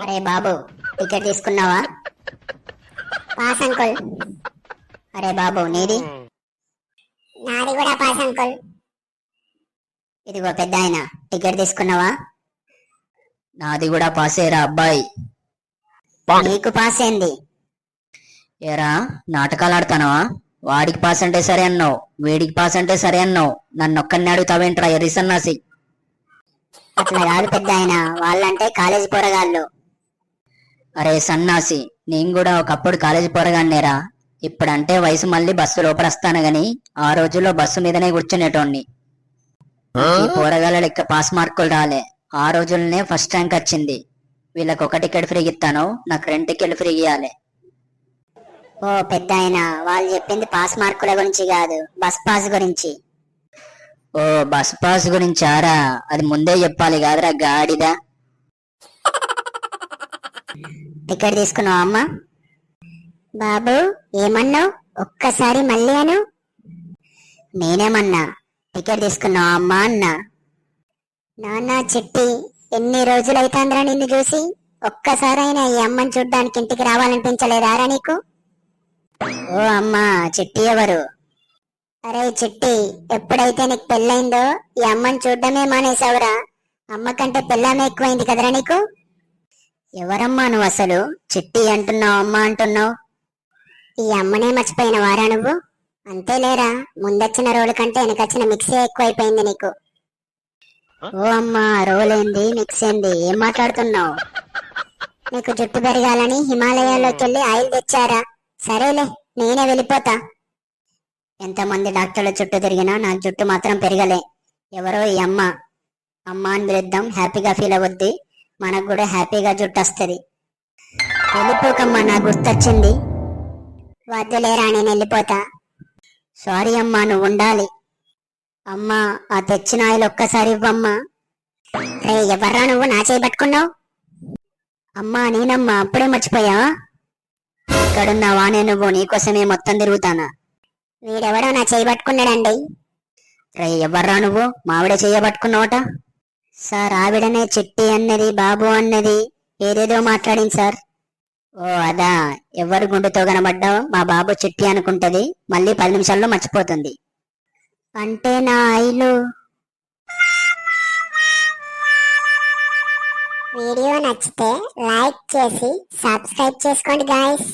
అరే బాబు, టికెట్ తీసుకున్నావా? Pass uncle. అరే బాబు, నీది? నాది కూడా పాస్ అంకుల్. ఇదిగో పెద్ద ఆయన, టికెట్ తీసుకున్నావా? నాది కూడా పాసేరా అబ్బాయి. నీకు పాస్ ఏంది? ఏరా నాటకాలు ఆడతానవా? వాడికి పాస్ అంటే సరే అన్నావు, వీడికి పాస్ అంటే సరే అన్నావు, నన్ను ఒక్కడిని అడుగుతావేంట్రా ఎర్రి సన్నాసి? అట్లా కాదు పెద్ద ఆయన, వాళ్ళంటే కాలేజీ పోరగాళ్ళు. అరే సన్నాసి, నేను కూడా ఒకప్పుడు కాలేజీ పోరగాన్నేరా. ఇప్పుడంటే వయసు మళ్ళీ బస్సు లోపల వస్తాను గాని ఆ రోజుల్లో బస్సు మీదనే కూర్చునేటోడిని. ఈ పోరగాళ్ళ లెక్క పాస్ మార్కులు రాలే. ఆ రోజుల్లోనే ఫస్ట్ ర్యాంక్ వచ్చింది. వీళ్ళకి ఒక టికెట్ ఫ్రీ ఇస్తాను, నాకు 2 టికెట్లు ఫ్రీ ఇవ్వాలి. ఓ పెద్ద ఆయన, వాళ్ళు చెప్పింది పాస్ మార్కుల గురించి కాదు, బస్ పాస్ గురించి. ఓ బస్ పాస్ గురించారా? అది ముందే చెప్పాలి కాదురా గాడిదా. టికెట్ తీసుకున్నావా అమ్మా? బాబు ఏమన్నావు? ఒక్కసారి మళ్ళీ అను. నేనేమన్నా? టికెట్ తీసుకున్నావా అమ్మా అన్నా. నాన్న చిట్టి, ఎన్ని రోజులైతాంద్రా నిన్ను చూసి? ఒక్కసారైనా ఈ అమ్మని చూడ్డానికి ఇంటికి రావాలనిపించలేదారా నీకు? ఓ అమ్మా, చిట్టి ఎవరు? అరే చిట్టి, ఎప్పుడైతే నీకు పెళ్ళైందో ఈ అమ్మని చూడ్డమే మానేసావురా. అమ్మ కంటే పెళ్ళామే ఎక్కువైంది కదరా నీకు? ఎవరమ్మా నువ్వు అసలు? చిట్టి అంటున్నావు, అమ్మా అంటున్నావు. ఈ అమ్మనే మర్చిపోయిన వారా నువ్వు? అంతేలేరా, ముందొచ్చిన రోలు కంటే వెనకొచ్చిన మిక్సీ ఎక్కువైపోయింది నీకు. ఓ అమ్మా, రోలేంది మిక్స్ ఏంది, ఏం మాట్లాడుతున్నావు? నీకు జుట్టు పెరగాలని హిమాలయాల్లోకి వెళ్ళి ఆయిల్ తెచ్చారా? సరేలే, నేనే వెళ్ళిపోతా. ఎంతమంది డాక్టర్ల చుట్టూ తిరిగినా నా జుట్టు మాత్రం పెరగలే. ఎవరో ఈ అమ్మ. అమ్మ అని పిలుద్దాం, హ్యాపీగా ఫీల్ అవ్వద్ది, మనకు కూడా హ్యాపీగా జుట్టు వస్తుంది. వెళ్ళిపోకమ్మా, నాకు గుర్తొచ్చింది. వద్దులేరా, నేను వెళ్ళిపోతా. సారీ అమ్మా, నువ్వు ఉండాలి. అమ్మా, ఆ తెచ్చిన ఆయిల్ ఒక్కసారి ఇవ్వమ్మా. రే ఎవర్రా నువ్వు నా చేయి పట్టుకున్నావు? అమ్మా నేనమ్మా, అప్పుడే మర్చిపోయావా? ఇక్కడున్నావా? నేను నువ్వు నీకోసమే మొత్తం తిరుగుతానా. వీడెవడో నా చేయి పట్టుకున్నాడండి. రే ఎవర్రా నువ్వు? మావిడ చేయబట్టుకున్నావట. సార్, ఆవిడనే చిట్టి అన్నది, బాబు అన్నది, ఏదేదో మాట్లాడింది సార్. ఓ అదా, ఎవరు గుండెతో కనబడ్డావు? మా బాబు చిట్టి అనుకుంటది, మళ్ళీ 10 నిమిషాల్లో మర్చిపోతుంది. అంటే నా ఆయిలు. వీడియో నచ్చితే లైక్ చేసి సబ్స్క్రైబ్ చేసుకోండి గాయ్స్.